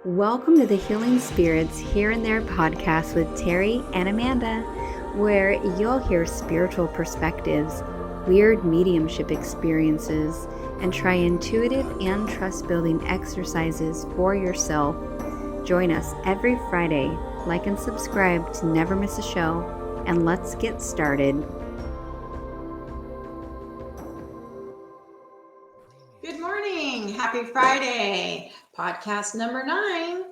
Welcome to the Healing Spirits Here and There podcast with Terri and Amanda, where you'll hear spiritual perspectives, weird mediumship experiences, and try intuitive and trust-building exercises for yourself. Join us every Friday. Like and subscribe to never miss a show, and let's get started. Good morning. Happy Friday. Podcast number 9.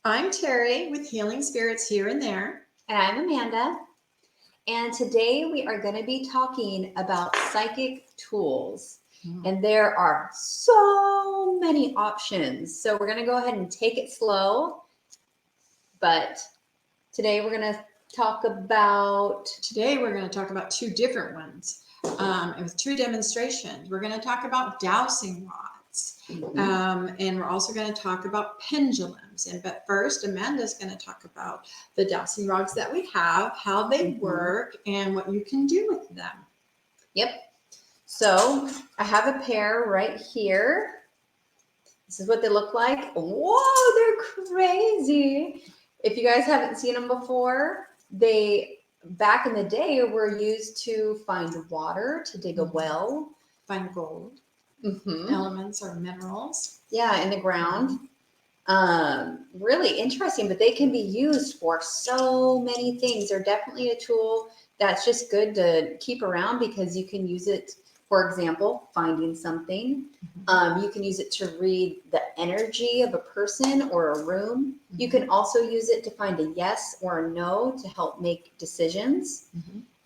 I'm Terri with Healing Spirits Here and There. And I'm Amanda. And today we are going to be talking about psychic tools. And there are so many options. So we're going to go ahead and take it slow. But today we're going to talk about... Today we're going to talk about 2 different ones. With 2 demonstrations. We're going to talk about dowsing rods. And we're also going to talk about pendulums. But first, Amanda's going to talk about the dowsing rods that we have, how they work, and what you can do with them. Yep. So I have a pair right here. This is what they look like. Whoa, they're crazy. If you guys haven't seen them before, they back in the day were used to find water, to dig a well. Find gold. Elements or minerals. Yeah, in the ground. Really interesting, but they can be used for so many things. They're definitely a tool that's just good to keep around because you can use it, for example, finding something. You can use it to read the energy of a person or a room. You can also use it to find a yes or a no to help make decisions.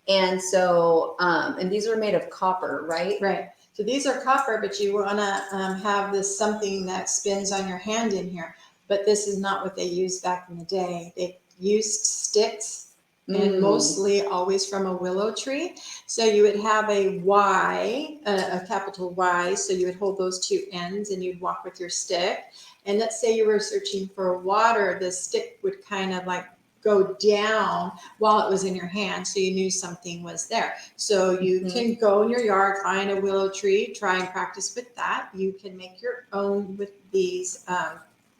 And so, and these are made of copper, right? Right. So these are copper, but you want to have this something that spins on your hand in here. But this is not what they used back in the day. They used sticks and mostly always from a willow tree. So you would have a Y, a capital Y. So you would hold those 2 ends and you'd walk with your stick. And let's say you were searching for water, the stick would kind of like go down while it was in your hand, so you knew something was there. So you can go in your yard, find a willow tree, try and practice with that. You can make your own with these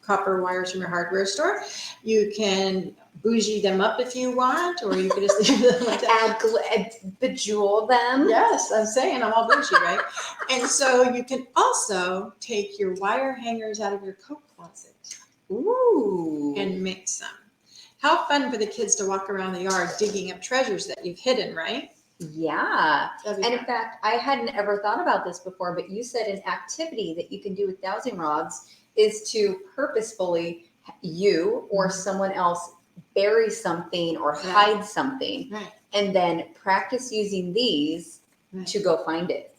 copper wires from your hardware store. You can bougie them up if you want, or you can just leave them like that. Bejewel them. Yes, I'm saying I'm all bougie, right? And so you can also take your wire hangers out of your coat closet. Ooh. And mix them. How fun for the kids to walk around the yard digging up treasures that you've hidden, right? Yeah. And in fact, I hadn't ever thought about this before, but you said an activity that you can do with dowsing rods is to purposefully, you or someone else, bury something or hide something, and then practice using these to go find it.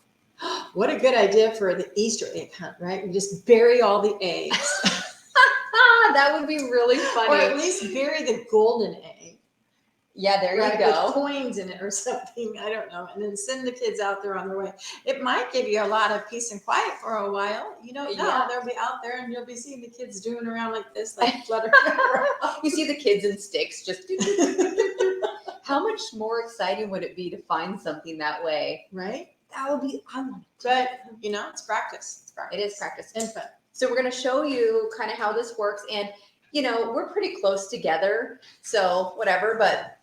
What a good idea for the Easter egg hunt, right? You just bury all the eggs. That would be really funny. Or at least bury the golden egg. Yeah, there you go. With coins in it or something. I don't know. And then send the kids out there on their way. It might give you a lot of peace and quiet for a while. You don't know. Yeah. They'll be out there and you'll be seeing the kids doing around like this, like fluttering around. You see the kids in sticks just How much more exciting would it be to find something that way? Right? That would be, I want to. But, it's practice. It is practice. And fun. So we're going to show you kind of how this works. And, we're pretty close together. So whatever, but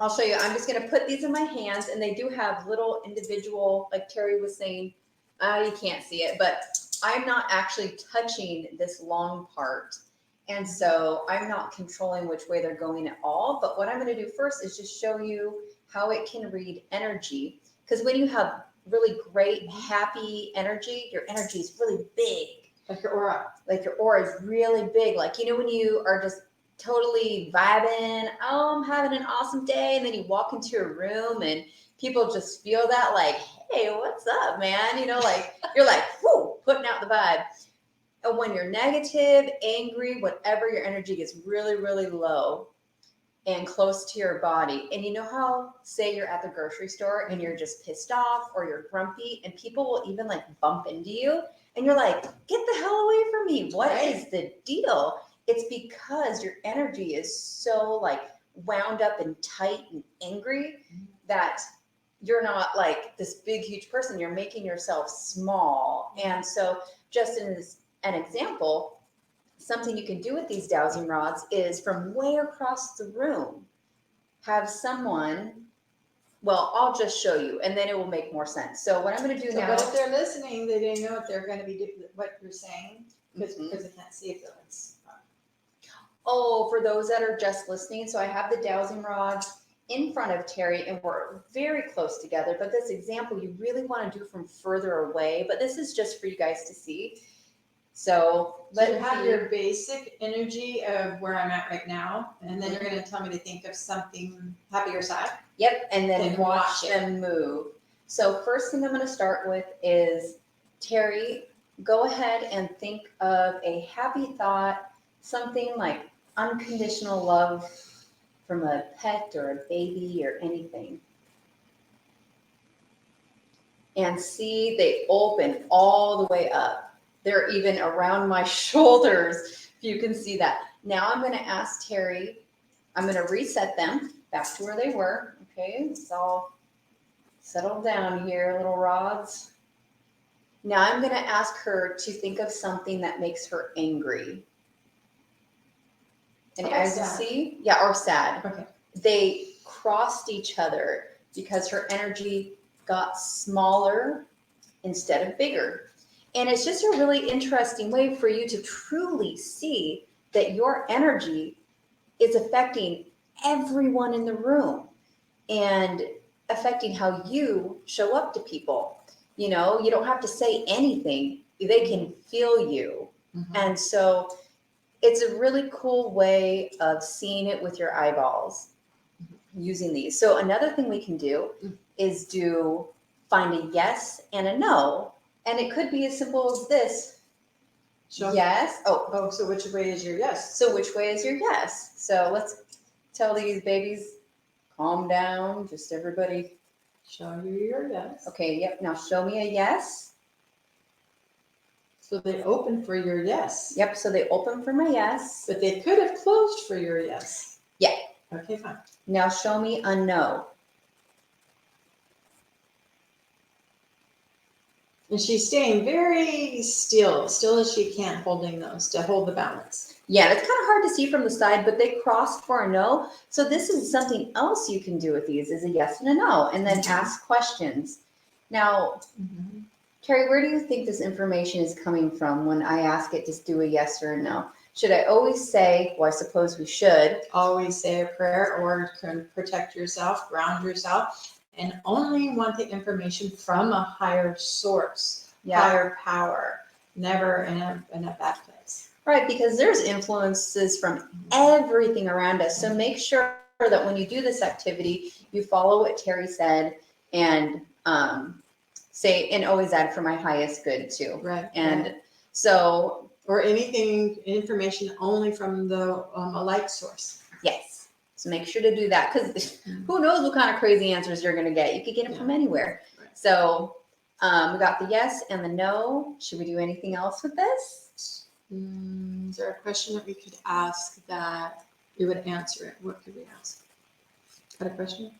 I'll show you. I'm just going to put these in my hands. And they do have little individual, like Terri was saying, you can't see it, but I'm not actually touching this long part. And so I'm not controlling which way they're going at all. But what I'm going to do first is just show you how it can read energy. Because when you have really great, happy energy, your energy is really big. Like your aura. Like your aura is really big. Like, when you are just totally vibing, I'm having an awesome day. And then you walk into a room and people just feel that like, hey, what's up, man? You're like, whoo, putting out the vibe. And when you're negative, angry, whatever, your energy gets really, really low and close to your body. And you know how, say you're at the grocery store and you're just pissed off or you're grumpy and people will even like bump into you and you're like, get the hell away from me. What is the deal? It's because your energy is so like wound up and tight and angry that you're not like this big, huge person. You're making yourself small. And so just in this, an example, something you can do with these dowsing rods is from way across the room, have someone, well, I'll just show you and then it will make more sense. So what I'm going to do So, now. but if they're listening, they didn't know if they're going to be what you're saying because Mhm. they can't see it. It's Oh, for those that are just listening, so I have the dowsing rod in front of Terri and we're very close together, but this example you really want to do from further away, but this is just for you guys to see. So So you have your basic energy of where I'm at right now, and then you're going to tell me to think of something happy or sad. Yep, and then And watch watch it. them move. So first thing I'm going to start with is, Terri, go ahead and think of a happy thought, something like unconditional love from a pet or a baby or anything. And see, they open all the way up. They're even around my shoulders, if you can see that. Now I'm going to ask Terri, I'm going to reset them back to where they were. Okay, it's all settled down here, little rods. Now I'm going to ask her to think of something that makes her angry. And as you see, yeah, or sad. Okay. They crossed each other because her energy got smaller instead of bigger. And it's just a really interesting way for you to truly see that your energy is affecting everyone in the room and affecting how you show up to people. You know, you don't have to say anything, they can feel you. Mm-hmm. And so it's a really cool way of seeing it with your eyeballs using these. So another thing we can do is find a yes and a no. And it could be as simple as this. Sure. Yes. Oh, so which way is your yes? So which way is your yes? So let's tell these babies, calm down, just everybody. Show you your yes. Okay, yep. Now show me a yes. So they open for your yes. Yep, so they open for my yes. But they could have closed for your yes. Yeah. Okay, fine. Now show me a no. And she's staying very still as she can, holding those to hold the balance. Yeah, it's kind of hard to see from the side, but they crossed for a no. So this is something else you can do with these is a yes and a no, and then ask questions. Now, Terri, where do you think this information is coming from when I ask it to do a yes or a no? Should I always say, well, I suppose we should. Always say a prayer or can protect yourself, ground yourself, and only want the information from a higher source, higher power, never in a bad place. Right, because there's influences from everything around us. So make sure that when you do this activity, you follow what Terri said and say, and always add for my highest good too. Right. And so, or information only from the a light source. Yes. So make sure to do that because who knows what kind of crazy answers you're going to get. You could get them from anywhere. Right. So we got the yes and the no. Should we do anything else with this? Is there a question that we could ask that you would answer it? What could we ask? Got a question?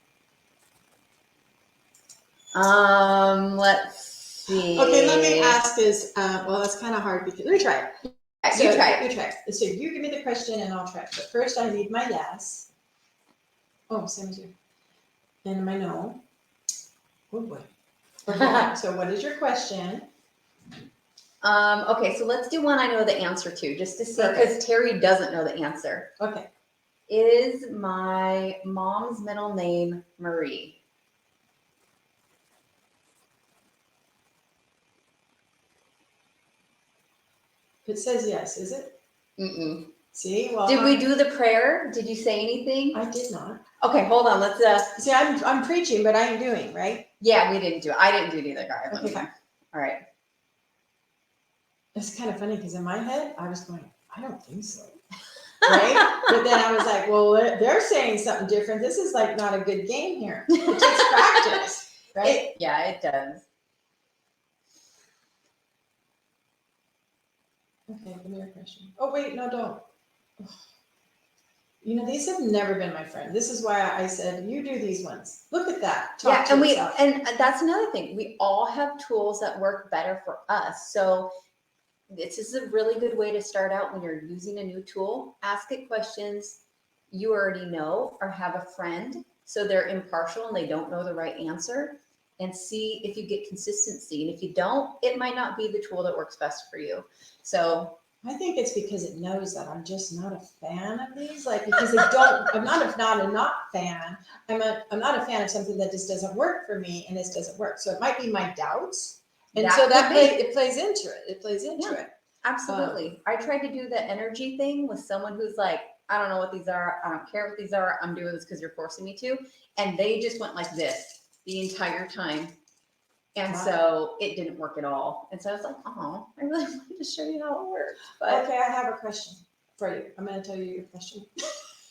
Let's see. Okay, let me ask this. Well, that's kind of hard because let me try it. So, you try it. You try it. So you give me the question and I'll try it. But first I need my yes. Oh, same as you. And my no. Oh boy. Okay, so what is your question? Okay, so let's do one I know the answer to, just to see, because Terri doesn't know the answer. Okay. Is my mom's middle name Marie? It says yes, is it? Mm-mm. See? Well, did we do the prayer? Did you say anything? I did not. Okay, hold on. Let's see. I'm preaching, but I ain't doing right. Yeah, we didn't do it. I didn't do it either, guys. Okay, fine. All right. It's kind of funny because in my head I was going, I don't think so. Right? But then I was like, well, they're saying something different. This is like not a good game here. It takes practice, right? Yeah, it does. Okay, give me your question. Oh, wait, no, don't. You know, these have never been my friend. This is why I said, you do these ones. Look at that. Talk and that's another thing. We all have tools that work better for us. So this is a really good way to start out when you're using a new tool. Ask it questions you already know or have a friend so they're impartial and they don't know the right answer, and see if you get consistency. And if you don't, it might not be the tool that works best for you. So I think it's because it knows that I'm just not a fan of these, like because they don't. I'm not a not fan. I'm not a fan of something that just doesn't work for me, and this doesn't work. So it might be my doubts, and so it plays into it. It plays into it. Absolutely. I tried to do the energy thing with someone who's like, I don't know what these are. I don't care what these are. I'm doing this because you're forcing me to. And they just went like this the entire time. And so it didn't work at all. And so I was like, oh, I really wanted to show you how it works. But okay, I have a question for you. I'm going to tell you your question.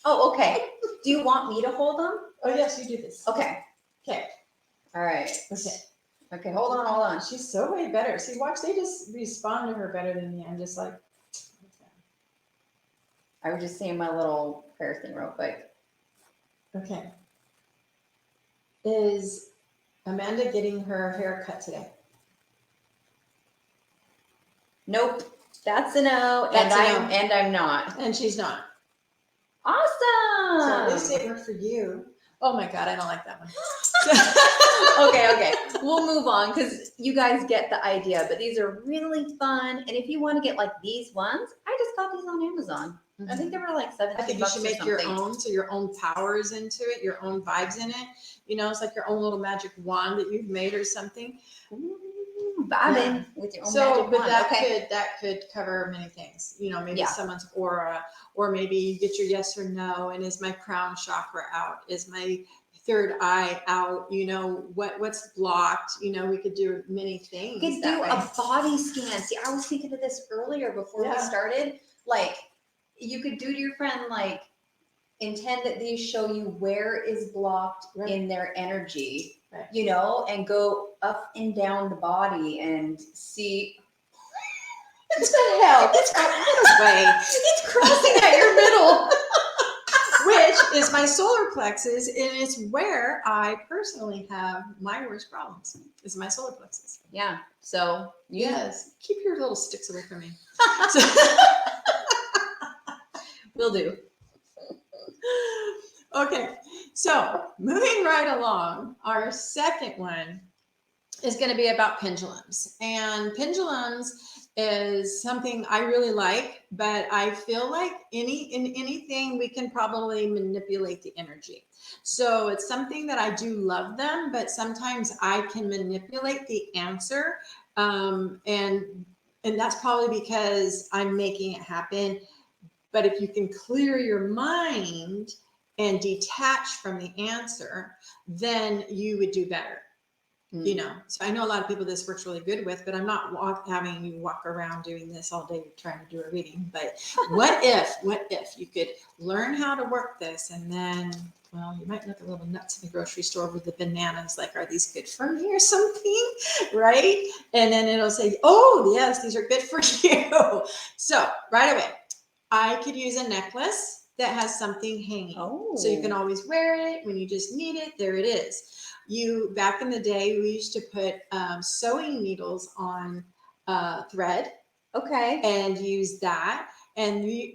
Oh, okay. Do you want me to hold them? Oh, yes, you do this. Okay. Okay. All right. Okay. Okay, hold on. She's so way better. See, watch, they just respond to her better than me. I'm just like, okay. I was just saying my little prayer thing real quick. Okay. Is Amanda getting her hair cut today? Nope. That's a no. And I'm not. And she's not. Awesome. So at least it worked for you. Oh my God, I don't like that one. Okay. We'll move on because you guys get the idea. But these are really fun. And if you want to get like these ones, I just got these on Amazon. I think they were like $17. I think you should make your own, so your own powers into it, your own vibes in it. You know, it's like your own little magic wand that you've made or something. Vibing with your own magic wand. That could cover many things. You know, maybe someone's aura, or maybe you get your yes or no. And is my crown chakra out? Is my third eye out? You know, what's blocked? You know, we could do many things. You could do a body scan. See, I was thinking of this earlier before we started. Like, you could do to your friend, like, intend that these show you where is blocked in their energy, you know, and go up and down the body and see. What the hell? It's crossing at your middle. Which is my solar plexus, and it's where I personally have my worst problems. Is my solar plexus. Yeah. So keep your little sticks away from me. Will do. Okay, so moving right along, our second one is going to be about pendulums. And pendulums is something I really like, but I feel like in anything we can probably manipulate the energy. So it's something that I do love them, but sometimes I can manipulate the answer. And that's probably because I'm making it happen. But if you can clear your mind and detach from the answer, then you would do better. You know, so I know a lot of people this works really good with, but I'm not having you walk around doing this all day trying to do a reading. But what if you could learn how to work this, and then, well, you might look a little nuts in the grocery store with the bananas, like, are these good for me or something, right? And then it'll say, oh, yes, these are good for you. So right away, I could use a necklace that has something hanging. Oh. So you can always wear it when you just need it. There it is. Back in the day, we used to put sewing needles on thread. Okay. And use that. And we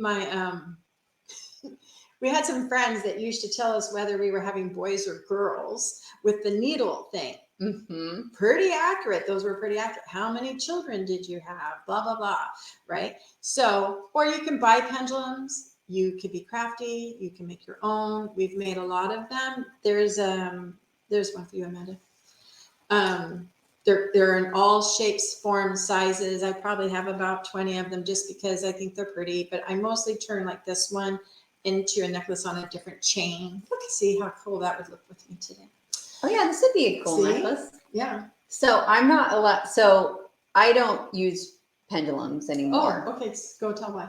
had some friends that used to tell us whether we were having boys or girls with the needle thing. Mm-hmm. Pretty accurate. Those were pretty accurate. How many children did you have? Blah, blah, blah. Right? So, or you can buy pendulums. You could be crafty. You can make your own. We've made a lot of them. There's one for you, Amanda. They're in all shapes, forms, sizes. I probably have about 20 of them just because I think they're pretty, but I mostly turn like this one into a necklace on a different chain. Look, see how cool that would look with me today. Oh yeah, this would be a cool necklace. Yeah. So I'm not allowed. So I don't use pendulums anymore. Oh, okay. Go tell why.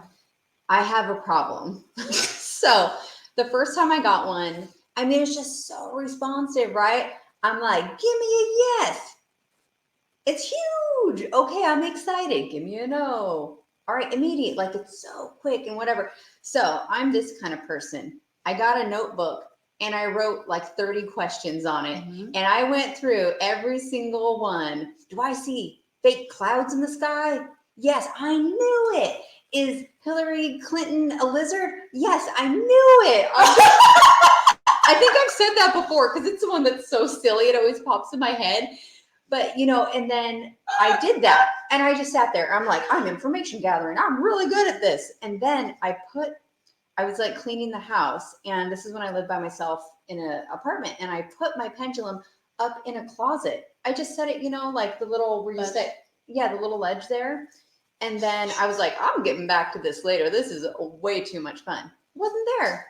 I have a problem. So the first time I got one, I mean, it's just so responsive, right? I'm like, give me a yes. It's huge. Okay, I'm excited. Give me a no. All right, immediate. Like, it's so quick and whatever. So I'm this kind of person. I got a notebook and I wrote like 30 questions on it. Mm-hmm. And I went through every single one. Do I see fake clouds in the sky? Yes, I knew it. Is Hillary Clinton a lizard? Yes, I knew it. I think I've said that before because it's the one that's so silly. It always pops in my head. But, and then I did that and I just sat there. I'm like, I'm information gathering. I'm really good at this. And then I was like cleaning the house. And this is when I lived by myself in an apartment. And I put my pendulum up in a closet. I just set it, like the little where you set, the little ledge there. And then I was like, I'm getting back to this later. This is way too much fun. Wasn't there.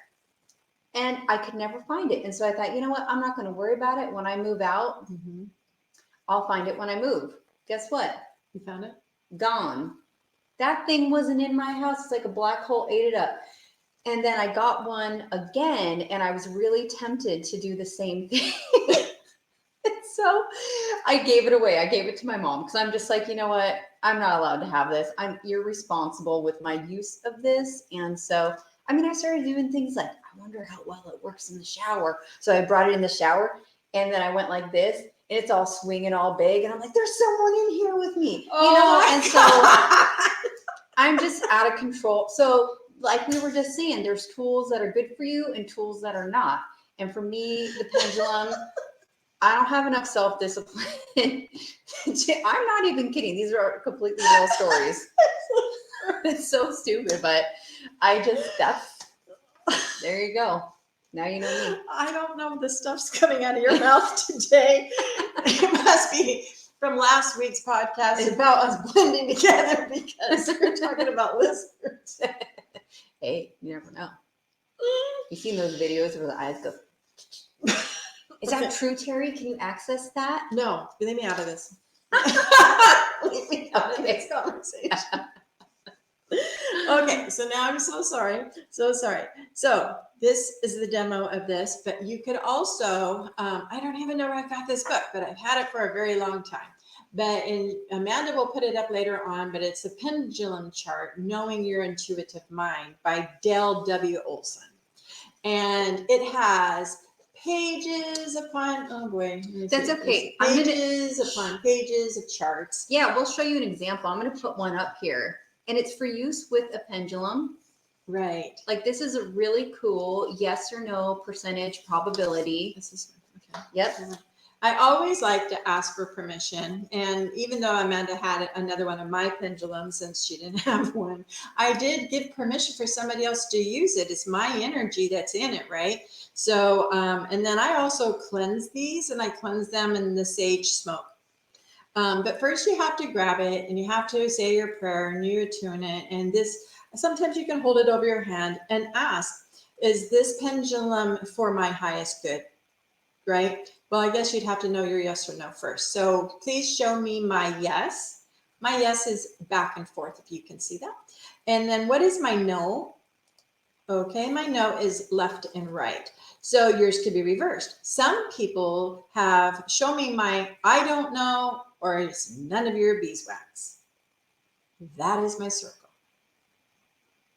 And I could never find it. And so I thought, you know what? I'm not going to worry about it. When I move out, I'll find it when I move. Guess what? You found it? Gone. That thing wasn't in my house. It's like a black hole ate it up. And then I got one again, and I was really tempted to do the same thing. So I gave it away. I gave it to my mom because I'm just like, you know what? I'm not allowed to have this. I'm irresponsible with my use of this. And so, I started doing things like, I wonder how well it works in the shower. So I brought it in the shower, and then I went like this, and it's all swinging all big. And I'm like, there's someone in here with me, And so I'm just out of control. So like we were just saying, there's tools that are good for you and tools that are not. And for me, the pendulum, I don't have enough self-discipline. I'm not even kidding. These are completely real stories. It's so stupid, but there you go. Now you know me. I don't know the stuff's coming out of your mouth today. It must be from last week's podcast. It's about us blending together because we're talking about lizards. Hey, you never know. You seen those videos where the eyes go... Is that true, Terri? Can you access that? No, leave me out of this. Leave me out of this conversation. Okay, so now I'm so sorry. So sorry. So this is the demo of this, but you could also, I don't even know where I got this book, but I've had it for a very long time. Amanda will put it up later on, but it's a pendulum chart, Knowing Your Intuitive Mind by Dale W. Olson. And it has pages upon, oh boy. That's okay. Pages upon pages of charts. Yeah, we'll show you an example. I'm going to put one up here. And it's for use with a pendulum. Right. Like this is a really cool yes or no percentage probability. This is okay. Yep. I always like to ask for permission. And even though Amanda had another one of my pendulums since she didn't have one, I did give permission for somebody else to use it. It's my energy that's in it, right? So, and then I also cleanse these, and I cleanse them in the sage smoke. But first you have to grab it and you have to say your prayer and you attune it. And sometimes you can hold it over your hand and ask, is this pendulum for my highest good? Right? Well, I guess you'd have to know your yes or no first. So please show me my yes. My yes is back and forth, if you can see that. And then what is my no? Okay, my no is left and right. So yours could be reversed. Some people have show me my I don't know, or it's none of your beeswax. That is my circle.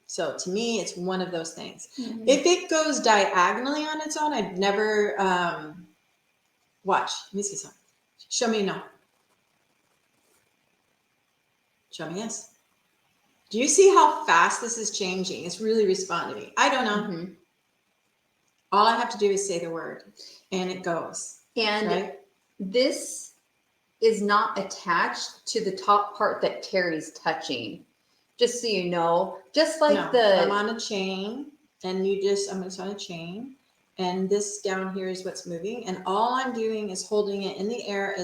So to me, it's one of those things. Mm-hmm. If it goes diagonally on its own, I'd never watch. Let me see something. Show me no. Show me yes. Do you see how fast this is changing? It's really responding to me. I don't know. Mm-hmm. All I have to do is say the word and it goes. And right? This is not attached to the top part that Terri's touching. Just so you know, just like I'm on a chain and I'm just on a chain and this down here is what's moving. And all I'm doing is holding it in the air.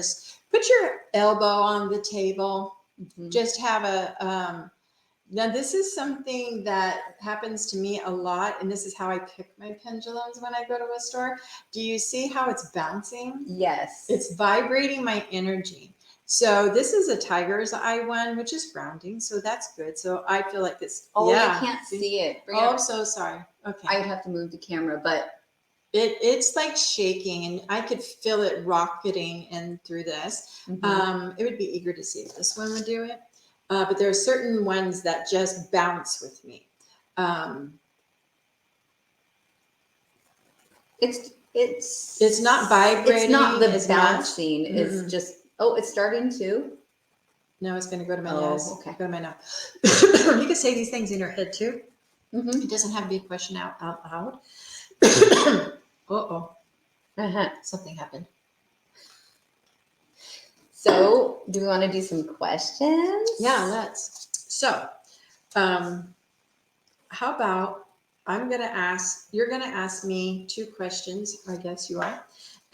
Put your elbow on the table. Mm-hmm. Just have now this is something that happens to me a lot, and this is how I pick my pendulums when I go to a store. Do you see how it's bouncing? Yes. It's vibrating my energy. So this is a tiger's eye one, which is grounding, so that's good. So I feel like this. Oh, yeah. You can't see it. I'm so sorry. Okay. I would have to move the camera, but it's like shaking, and I could feel it rocketing in through this. Mm-hmm. It would be eager to see if this one would do it. But there are certain ones that just bounce with me. It's not vibrating. It's not the bouncing. It's just, it's starting to. No, it's going to go to my Oh, yes. okay. Go to my no. You can say these things in your head too. Mm-hmm. It doesn't have to be a question out loud. Uh-oh. Uh-huh. Something happened. So, do we want to do some questions? Yeah, let's. So, how about you're going to ask me 2 questions, I guess you are,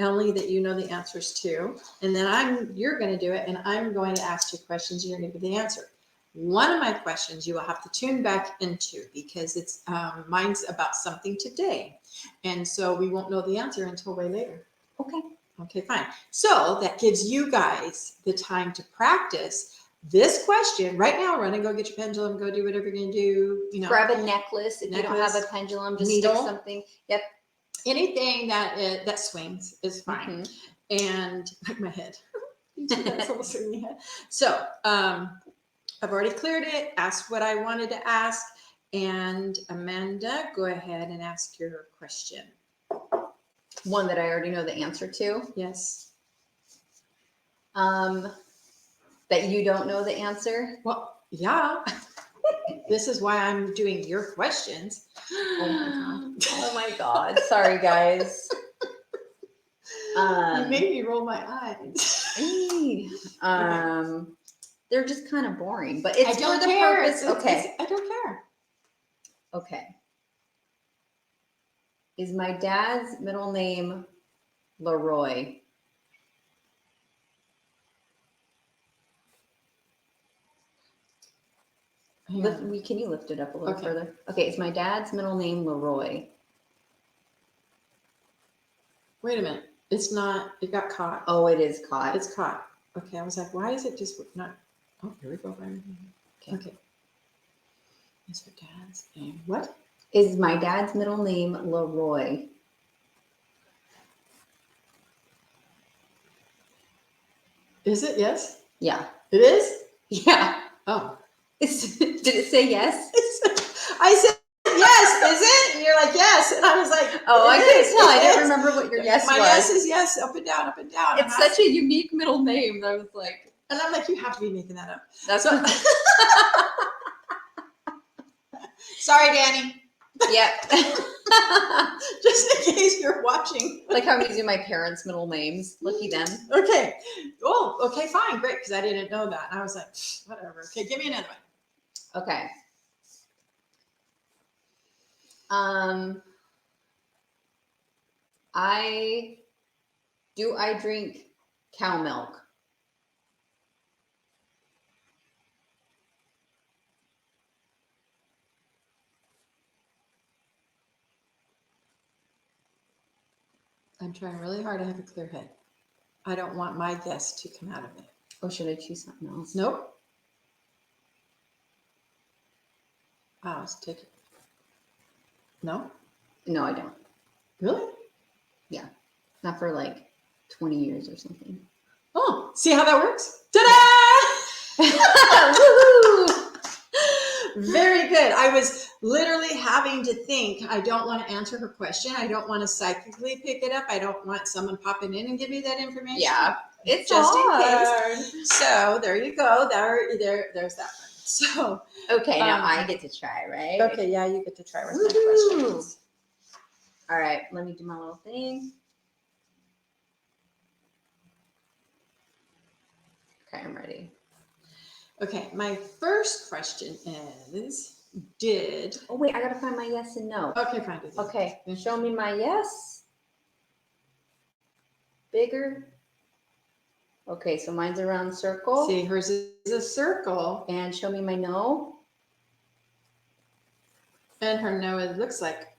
only that you know the answers to. And then you're going to do it, and I'm going to ask 2 questions, and you're going to give the answer. One of my questions you will have to tune back into because it's mine's about something today. And so we won't know the answer until way later. Okay. Okay, fine. So that gives you guys the time to practice this question. Right now, run and go get your pendulum, go do whatever you're going to do. Grab a necklace. If you don't have a pendulum, just needle, stick something. Yep. Anything that swings is fine. Mm-hmm. And like my head. You see that's almost swinging head. So I've already cleared it, asked what I wanted to ask. And Amanda, go ahead and ask your question. One that I already know the answer to. Yes. That you don't know the answer? Well, yeah. This is why I'm doing your questions. Oh my God. Sorry, guys. You made me roll my eyes. They're just kind of boring, but it's I don't for the care. purpose. Okay. I don't care. Okay. Is my dad's middle name Leroy? Can you lift it up a little further? Okay, is my dad's middle name Leroy? Wait a minute. It's not, it got caught. Oh, it is caught. It's caught. Okay, I was like, why is it just not? Oh, here we go. Okay. Is your dad's name? What? Is my dad's middle name Leroy? Is it? Yes? Yeah. It is? Yeah. Oh. Did it say yes? I said yes, is it? And you're like, yes. And I was like, oh, I couldn't tell. I didn't remember what your yes My was. yes is yes, up and down, up and down. It's such a unique middle name that I was like. And I'm like, you have to be making that up. That's Sorry, Danny. Yep. Just in case you're watching. Like how I'm using my parents' middle names. Lucky them. Okay. Oh, okay, fine. Great. Because I didn't know that. And I was like, whatever. Okay, give me another one. Okay. I drink cow milk? I'm trying really hard to have a clear head. I don't want my guess to come out of it. Or should I choose something else? Nope. Let's take it. No? No, I don't. Really? Yeah. Not for like 20 years or something. Oh, see how that works? Ta-da! Woohoo! Very good. I was literally having to think. I don't want to answer her question. I don't want to psychically pick it up. I don't want someone popping in and give me that information. Yeah, it's just hard. in case. So there you go. There's that one. So okay, now I get to try, right? Okay, yeah, you get to try with my questions. All right, let me do my little thing. Okay, I'm ready. Okay, my first question is, Oh, wait, I got to find my yes and no. Okay, fine. Okay, show me my yes. Bigger. Okay, so mine's a round circle. See, hers is a circle. And show me my no. And her no, it looks like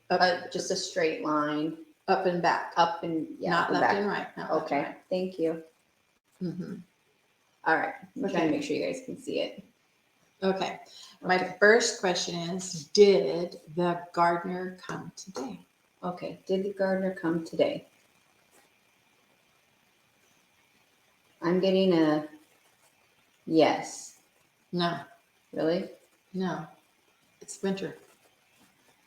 just a straight line. Up and back. Up and, yeah. Not left back. and right. Okay, right. Thank you. Mm-hmm. All right, I'm trying to make sure you guys can see it. Okay. My first question is, did the gardener come today? Okay, did the gardener come today? I'm getting a yes. No. Really? No. It's winter.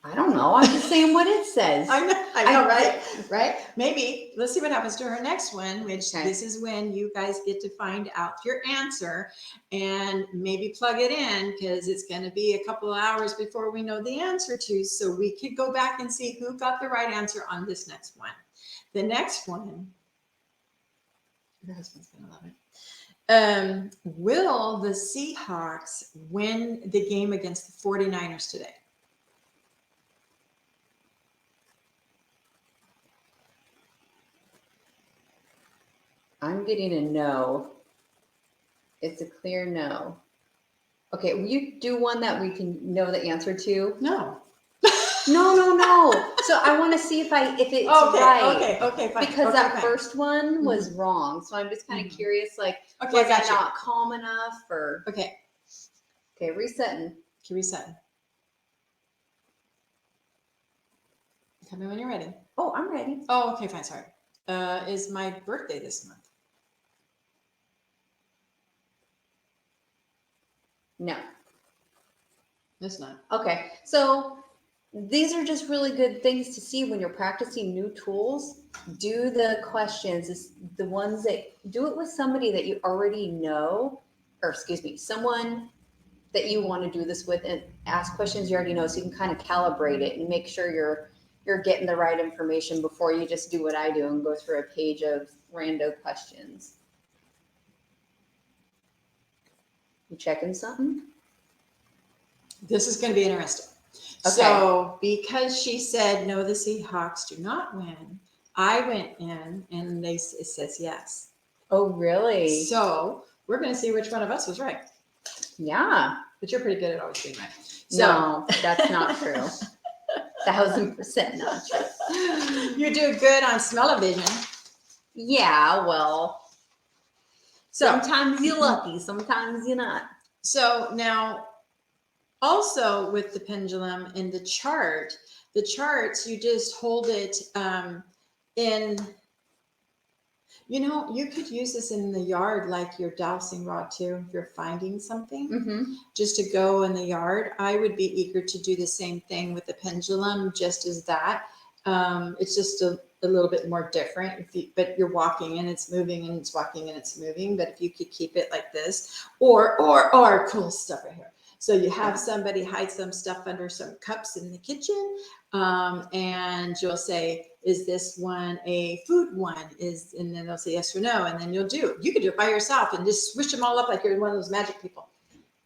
I don't know. I'm just saying what it says. I know, right? Right? Maybe. Let's see what happens to her next one, which Okay. this is when you guys get to find out your answer and maybe plug it in, because it's going to be a couple of hours before we know the answer to. So we could go back and see who got the right answer on this next one. The next one, your husband's going to love it. Will the Seahawks win the game against the 49ers today? I'm getting a no. It's a clear no. Okay, will you do one that we can know the answer to? No. No. So I want to see if it's right. Okay, fine. Because okay, that fine. first one was wrong. So I'm just kind of curious, like, Okay, was I I got you. not calm enough or Okay, resetting. can reset. Tell me when you're ready. Oh, I'm ready. Oh, okay, fine. Sorry. Is my birthday this month? No. It's not. Okay. So these are just really good things to see when you're practicing new tools. Do the questions, the ones that do it with somebody that you already know, or excuse me, someone that you want to do this with, and ask questions you already know, so you can kind of calibrate it and make sure you're getting the right information before you just do what I do and go through a page of rando questions. You checking something? This is going to be interesting. Okay. So, because she said no, the Seahawks do not win, I went in and it says yes. Oh, really? So we're going to see which one of us was right. Yeah. But you're pretty good at always being right. So, no, that's not true. 1,000% not true. You do good on smell-o-vision. Yeah, well, So sometimes you're lucky, sometimes you're not. So now, also with the pendulum and the charts, you just hold it in, you could use this in the yard like your dowsing rod too. If you're finding something, just to go in the yard, I would be eager to do the same thing with the pendulum, just as that. It's just a little bit more different, but you're walking and it's moving and it's walking and it's moving. But if you could keep it like this, or cool stuff right here. So you have somebody hide some stuff under some cups in the kitchen, and you'll say, is this one a food one? And then they'll say yes or no. And then you could do it by yourself and just swish them all up like you're one of those magic people.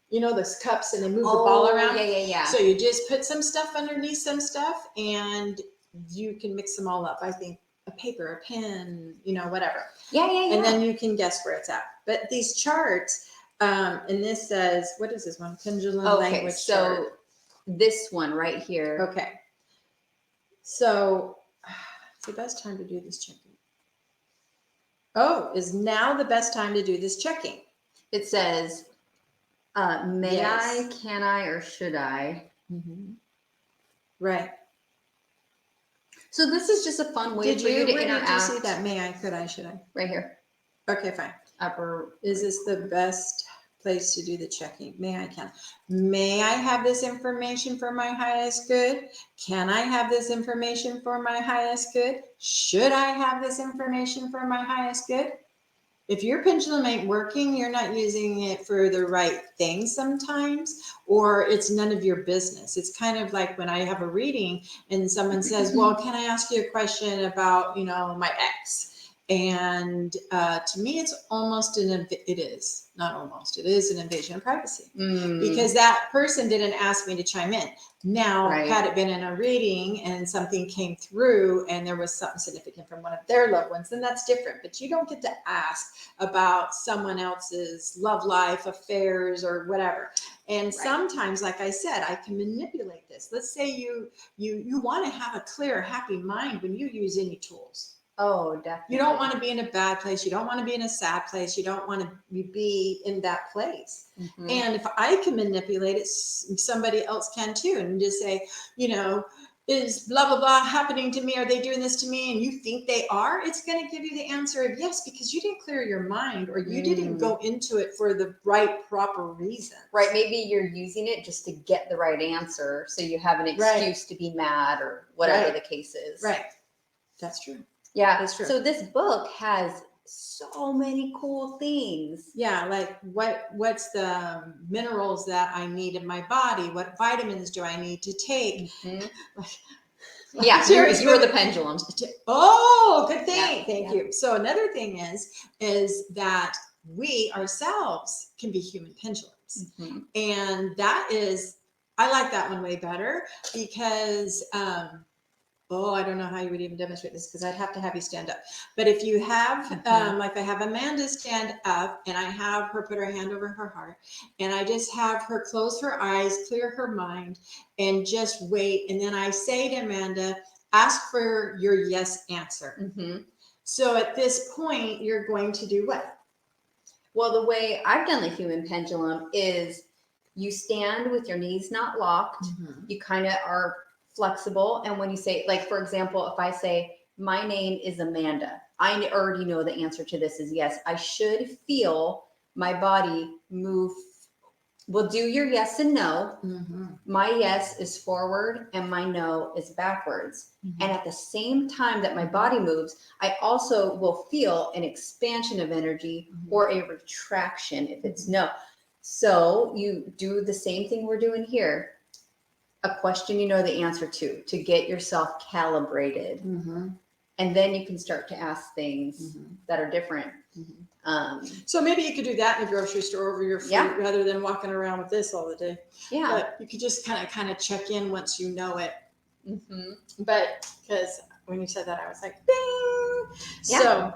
You know, those cups, and they move the ball around. Yeah. So you just put some stuff underneath some stuff and you can mix them all up. I think a paper, a pen, whatever. Yeah. And then you can guess where it's at. But these charts, and this says, what is this one? Pendulum language chart. This one right here. Okay. So it's the best time to do this checking. Oh, is now the best time to do this checking? It says, may Yes. I, can I, or should I? Right. So this is just a fun way for you to interact. Did you see that? May I, could I, should I? Right here. Okay, fine. Upper. Is this the best place to do the checking? May I, can. May I have this information for my highest good? Can I have this information for my highest good? Should I have this information for my highest good? If your pendulum ain't working, you're not using it for the right thing sometimes, or it's none of your business. It's kind of like when I have a reading and someone says, well, can I ask you a question about, my ex? And to me, it's almost it is an invasion of privacy, because that person didn't ask me to chime in. Now, had it been in a reading and something came through and there was something significant from one of their loved ones, then that's different. But you don't get to ask about someone else's love life, affairs, or whatever. And sometimes, like I said, I can manipulate this. Let's say you want to have a clear, happy mind when you use any tools. Oh, definitely. You don't want to be in a bad place. You don't want to be in a sad place. You don't want to be in that place. And if I can manipulate it, somebody else can too. And just say, is blah, blah, blah happening to me? Are they doing this to me? And you think they are, it's going to give you the answer of yes, because you didn't clear your mind or you didn't go into it for the right, proper reason. Right. Maybe you're using it just to get the right answer. So you have an excuse to be mad or whatever the case is. Right. That's true. Yeah. That's true. So this book has so many cool things. Yeah, like what's the minerals that I need in my body? What vitamins do I need to take? Yeah, you were the pendulums. Oh, good thing. Yeah, Thank you. So another thing is that we ourselves can be human pendulums. And that is, I like that one way better because I don't know how you would even demonstrate this because I'd have to have you stand up. But if you have, like I have Amanda stand up and I have her put her hand over her heart and I just have her close her eyes, clear her mind and just wait. And then I say to Amanda, ask for your yes answer. So at this point, you're going to do what? Well, the way I've done the human pendulum is you stand with your knees not locked. You kind of are flexible. And when you say, like, for example, if I say, my name is Amanda, I already know the answer to this is yes. I should feel my body move. We'll do your yes and no. My yes is forward and my no is backwards. And at the same time that my body moves, I also will feel an expansion of energy or a retraction if it's no. So you do the same thing we're doing here. A question you know the answer to get yourself calibrated. And then you can start to ask things that are different. So maybe you could do that in a grocery store over your fruit rather than walking around with this all the day. Yeah. But you could just kind of check in once you know it. But because when you said that, I was like, ding. Yeah. So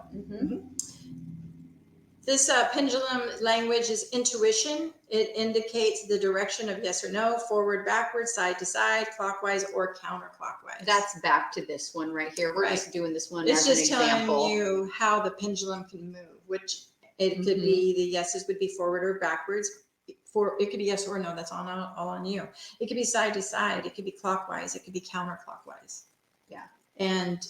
this pendulum language is intuition. It indicates the direction of yes or no, forward, backward, side to side, clockwise, or counterclockwise. That's back to this one right here. We're just doing this one it's as just an example. telling you how the pendulum can move, which it could be the yeses would be forward or backwards. It could be yes or no. That's all on you. It could be side to side. It could be clockwise. It could be counterclockwise. Yeah. And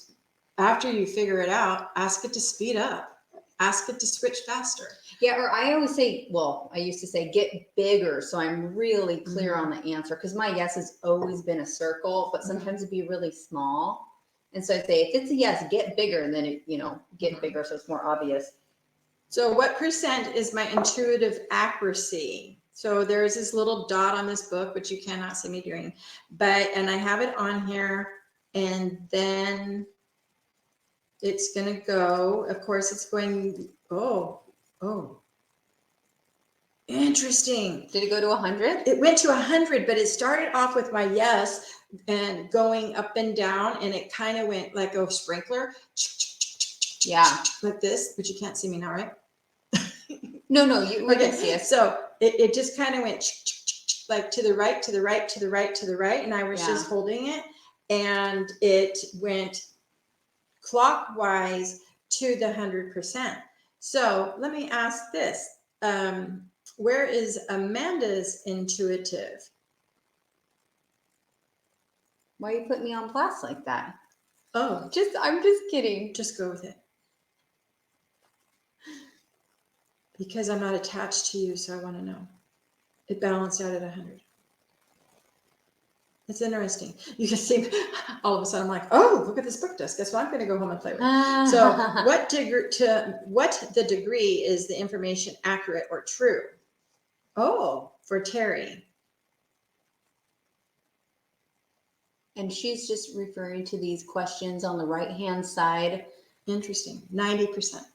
after you figure it out, ask it to speed up. Ask it to switch faster. Yeah, or I always say, well, I used to say get bigger so I'm really clear on the answer because my yes has always been a circle, but sometimes it'd be really small. And so I say, if it's a yes, get bigger, and then it, get bigger so it's more obvious. So what percent is my intuitive accuracy? So there's this little dot on this book, which you cannot see me doing, and I have it on here, and then it's going to go, of course, it's going, interesting. Did it go to 100? It went to 100, but it started off with my yes and going up and down, and it kind of went like a sprinkler. Yeah. Like this, but you can't see me now, right? No, we can see it. So it just kind of went like to the right, to the right, to the right, to the right, and I was just holding it, and it went clockwise to the 100%. So let me ask this. Where is Amanda's intuitive? Why you put me on blast like that? Oh, I'm just kidding. Just go with it. Because I'm not attached to you, so I want to know. It balanced out at 100. It's interesting. You can see all of a sudden I'm like, oh, look at this book desk. Guess what I'm going to go home and play with. So what the degree is the information accurate or true? Oh, for Terri. And she's just referring to these questions on the right-hand side. Interesting. 90%.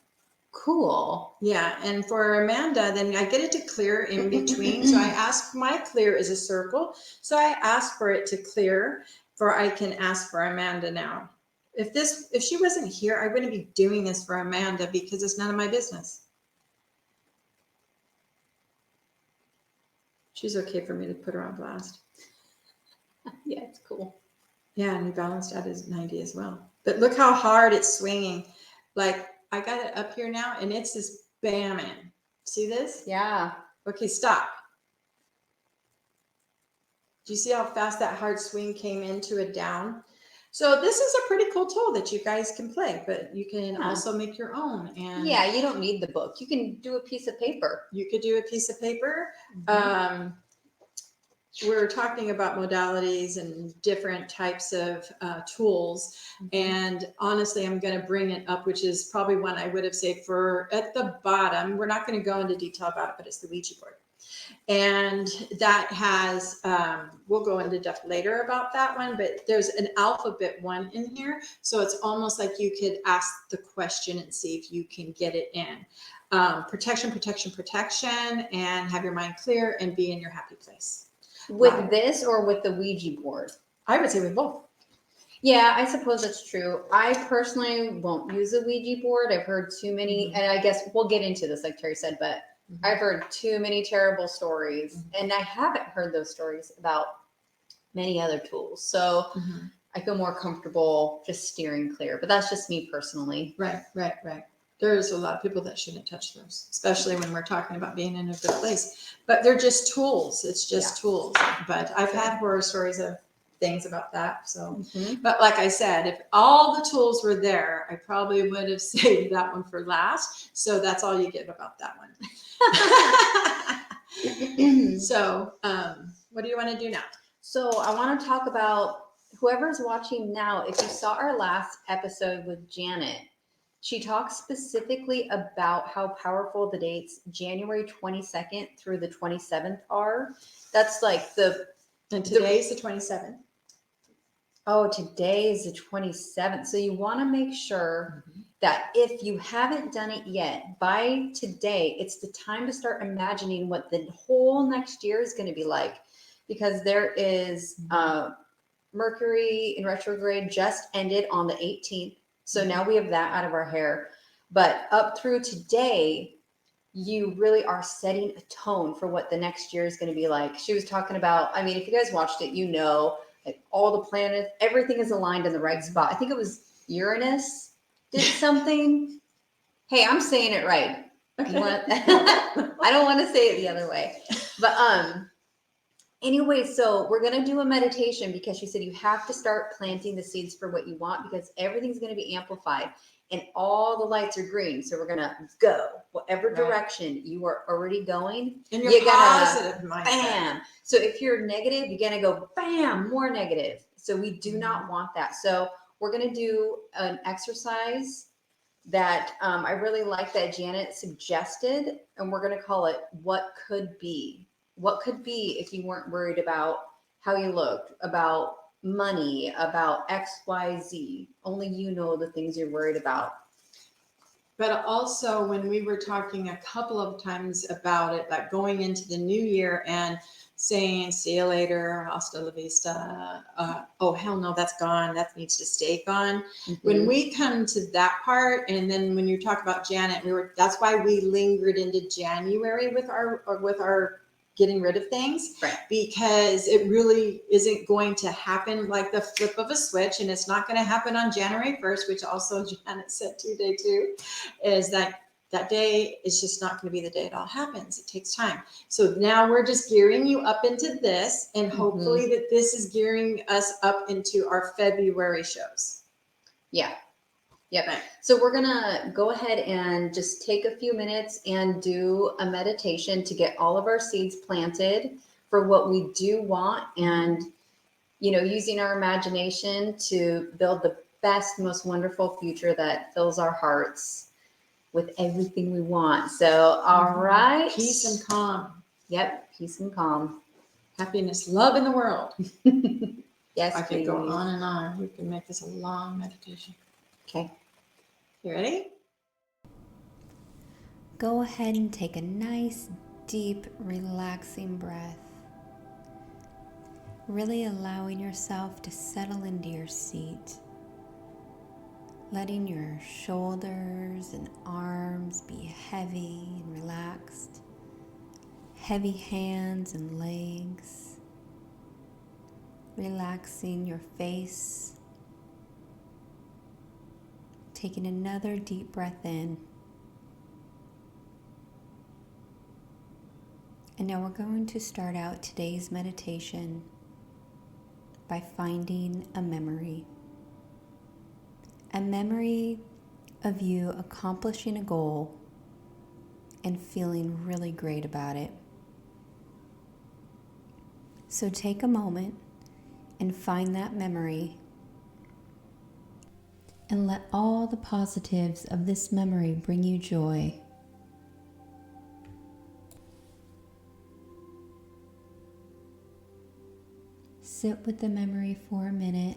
Cool. Yeah. And for Amanda, then I get it to clear in between. So I ask, my clear is a circle. So I ask for it to clear, for I can ask for Amanda now. If she wasn't here, I wouldn't be doing this for Amanda because it's none of my business. She's okay for me to put her on blast. Yeah, it's cool. Yeah, and we balanced out as 90 as well. But look how hard it's swinging. Like, I got it up here now, and it's just bamming. See this? Yeah. Okay, stop. Do you see how fast that hard swing came into a down? So this is a pretty cool tool that you guys can play, but you can Yeah. also make your own. And Yeah, you don't need the book. You can do a piece of paper. you could do a piece of paper. We're talking about modalities and different types of tools. And honestly, I'm going to bring it up, which is probably one I would have saved for at the bottom. We're not going to go into detail about it, but it's the Ouija board. And that has, we'll go into depth later about that one, but there's an alphabet one in here. So it's almost like you could ask the question and see if you can get it in. Protection, protection, protection, and have your mind clear and be in your happy place. With this or with the Ouija board? I would say with both. Yeah, I suppose that's true. I personally won't use a Ouija board. I've heard too many, and I guess we'll get into this, like Terri said, but I've heard too many terrible stories, and I haven't heard those stories about many other tools. So I feel more comfortable just steering clear, but that's just me personally. Right. There's a lot of people that shouldn't touch those, especially when we're talking about being in a good place. But they're just tools. It's just tools. But I've had horror stories of things about that. So, but like I said, if all the tools were there, I probably would have saved that one for last. So that's all you get about that one. So, what do you want to do now? So I want to talk about whoever's watching now. If you saw our last episode with Janet, she talks specifically about how powerful the dates January 22nd through the 27th are. That's like and today's the 27th. Oh, today is the 27th. So you want to make sure that if you haven't done it yet, by today, it's the time to start imagining what the whole next year is going to be like. Because there is Mercury in retrograde just ended on the 18th. So now we have that out of our hair. But up through today, you really are setting a tone for what the next year is going to be like. She was talking about, I mean, if you guys watched it, you know, like all the planets, everything is aligned in the right spot. I think it was Uranus did something. Hey, I'm saying it right. Okay. I don't want to say it the other way. But anyway, so we're going to do a meditation because she said you have to start planting the seeds for what you want because everything's going to be amplified and all the lights are green. So we're going to go whatever direction you are already going. And you're positive mindset. Bam. So if you're negative, you're going to go bam, more negative. So we do not want that. So we're going to do an exercise that I really like that Janet suggested, and we're going to call it What Could Be. What could be if you weren't worried about how you looked, about money, about XYZ. Only you know the things you're worried about. But also when we were talking a couple of times about it, like going into the new year and saying, see you later, hasta la vista. Oh, hell no, that's gone. That needs to stay gone. When we come to that part, and then when you talk about Janet, that's why we lingered into January with our getting rid of things, right? Because it really isn't going to happen like the flip of a switch, and it's not going to happen on January 1st, which also Janet said today too, is that day is just not going to be the day it all happens. It takes time. So now we're just gearing you up into this, and hopefully that this is gearing us up into our February shows. Yeah. Yep. Right. So we're going to go ahead and just take a few minutes and do a meditation to get all of our seeds planted for what we do want. And, you know, using our imagination to build the best, most wonderful future that fills our hearts with everything we want. So, all right. Peace and calm. Yep. Peace and calm. Happiness, love in the world. Yes. I could go on and on. We can make this a long meditation. Okay. You ready? Go ahead and take a nice, deep, relaxing breath. Really allowing yourself to settle into your seat. Letting your shoulders and arms be heavy and relaxed. Heavy hands and legs. Relaxing your face. Taking another deep breath in. And now we're going to start out today's meditation by finding a memory. A memory of you accomplishing a goal and feeling really great about it. So take a moment and find that memory and let all the positives of this memory bring you joy. Sit with the memory for a minute.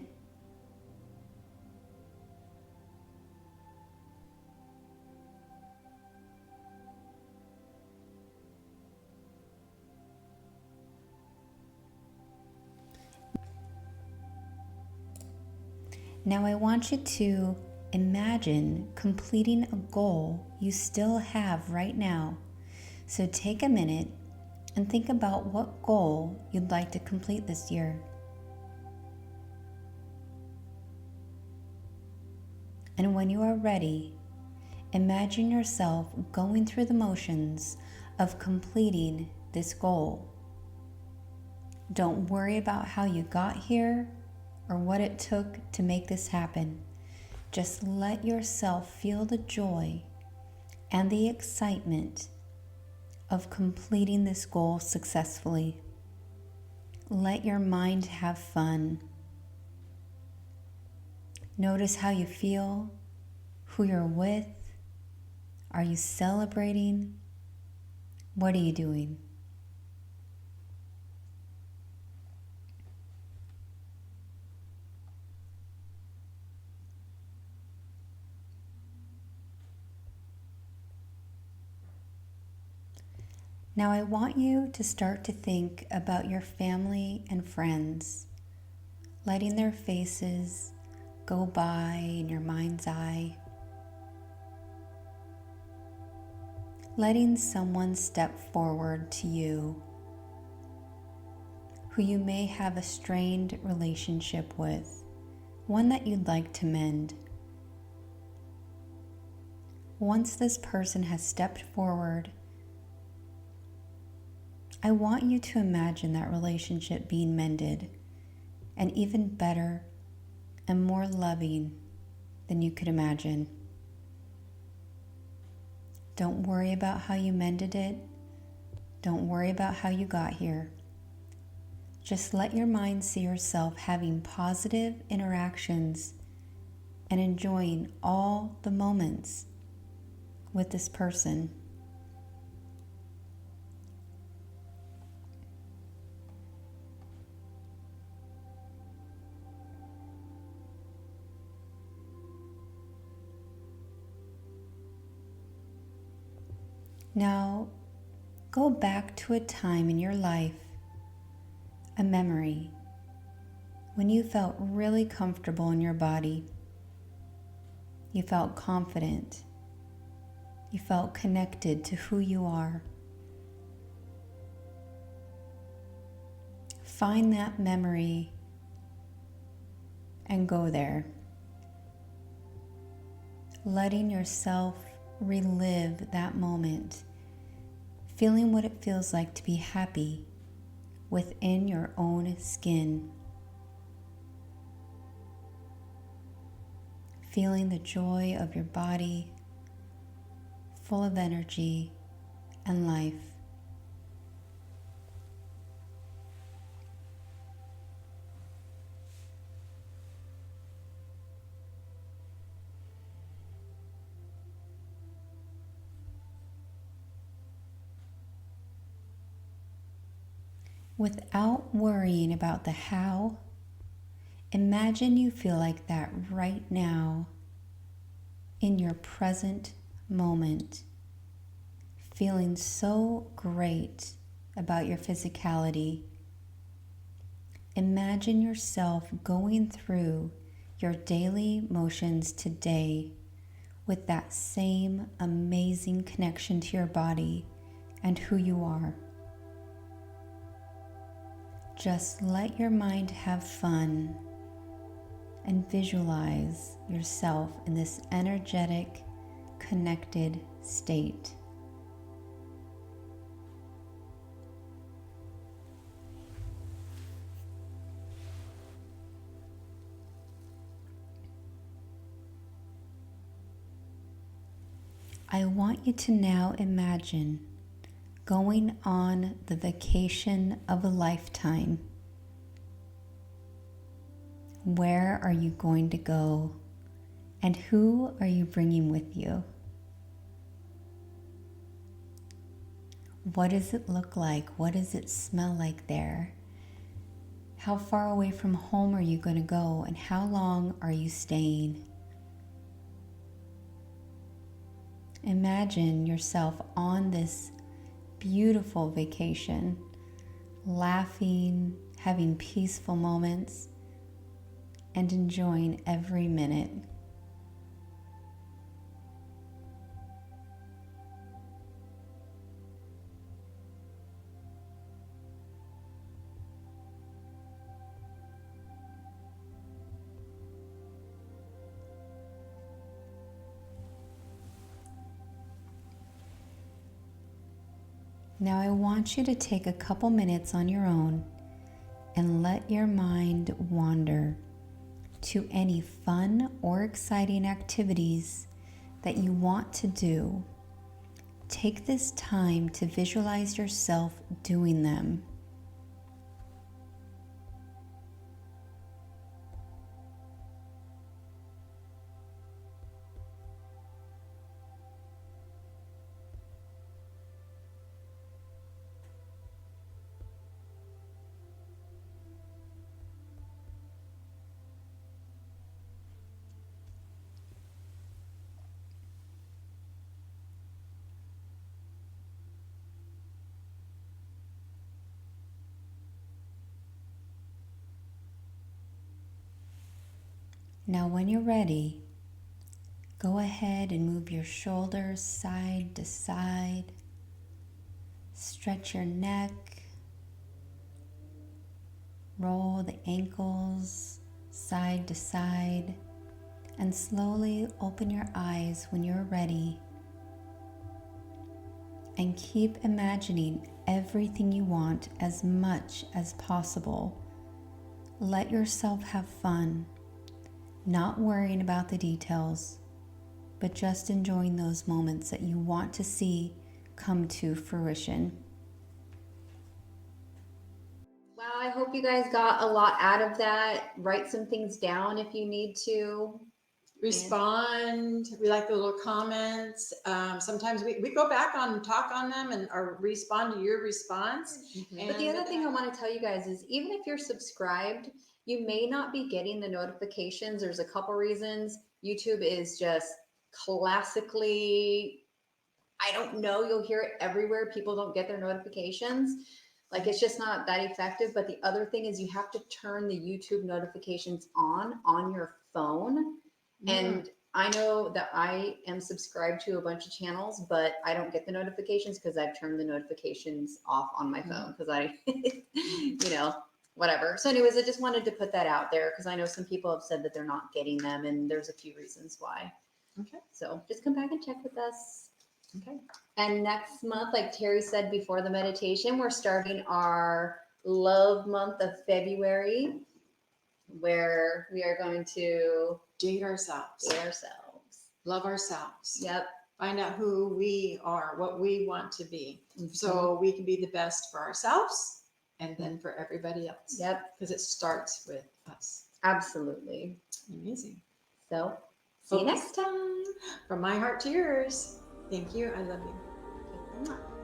Now I want you to imagine completing a goal you still have right now. So take a minute and think about what goal you'd like to complete this year. And when you are ready, imagine yourself going through the motions of completing this goal. Don't worry about how you got here or what it took to make this happen. Just let yourself feel the joy and the excitement of completing this goal successfully. Let your mind have fun. Notice how you feel, who you're with. Are you celebrating? What are you doing? Now I want you to start to think about your family and friends, letting their faces go by in your mind's eye. Letting someone step forward to you who you may have a strained relationship with, one that you'd like to mend. Once this person has stepped forward, I want you to imagine that relationship being mended and even better and more loving than you could imagine. Don't worry about how you mended it. Don't worry about how you got here. Just let your mind see yourself having positive interactions and enjoying all the moments with this person. Now, go back to a time in your life, a memory, when you felt really comfortable in your body. You felt confident. You felt connected to who you are. Find that memory and go there, letting yourself relive that moment, feeling what it feels like to be happy within your own skin, feeling the joy of your body full of energy and life. Without worrying about the how, imagine you feel like that right now in your present moment, feeling so great about your physicality. Imagine yourself going through your daily motions today with that same amazing connection to your body and who you are. Just let your mind have fun and visualize yourself in this energetic, connected state. I want you to now imagine going on the vacation of a lifetime. Where are you going to go? And who are you bringing with you? What does it look like? What does it smell like there? How far away from home are you going to go? And how long are you staying? Imagine yourself on this beautiful vacation, laughing, having peaceful moments, and enjoying every minute. Now I want you to take a couple minutes on your own and let your mind wander to any fun or exciting activities that you want to do. Take this time to visualize yourself doing them. Now, when you're ready, go ahead and move your shoulders side to side. Stretch your neck. Roll the ankles side to side. And slowly open your eyes when you're ready. And keep imagining everything you want as much as possible. Let yourself have fun. Not worrying about the details, but just enjoying those moments that you want to see come to fruition. Wow, I hope you guys got a lot out of that. Write some things down if you need to. Respond. We like the little comments. Sometimes we go back on and talk on them or respond to your response. But the other thing I want to tell you guys is even if you're subscribed, you may not be getting the notifications. There's a couple reasons. YouTube is just classically, I don't know, you'll hear it everywhere. People don't get their notifications. Like it's just not that effective. But the other thing is you have to turn the YouTube notifications on your phone. And I know that I am subscribed to a bunch of channels, but I don't get the notifications because I've turned the notifications off on my phone because I, whatever. So anyways, I just wanted to put that out there because I know some people have said that they're not getting them and there's a few reasons why. Okay. So just come back and check with us. Okay. And next month, like Terri said before the meditation, we're starting our love month of February, where we are going to date ourselves, love ourselves. Yep. Find out who we are, what we want to be, so we can be the best for ourselves and then for everybody else. Yep. Because it starts with us. Absolutely. Amazing. So see you next time. From my heart to yours. Thank you. I love you. Thank you so much.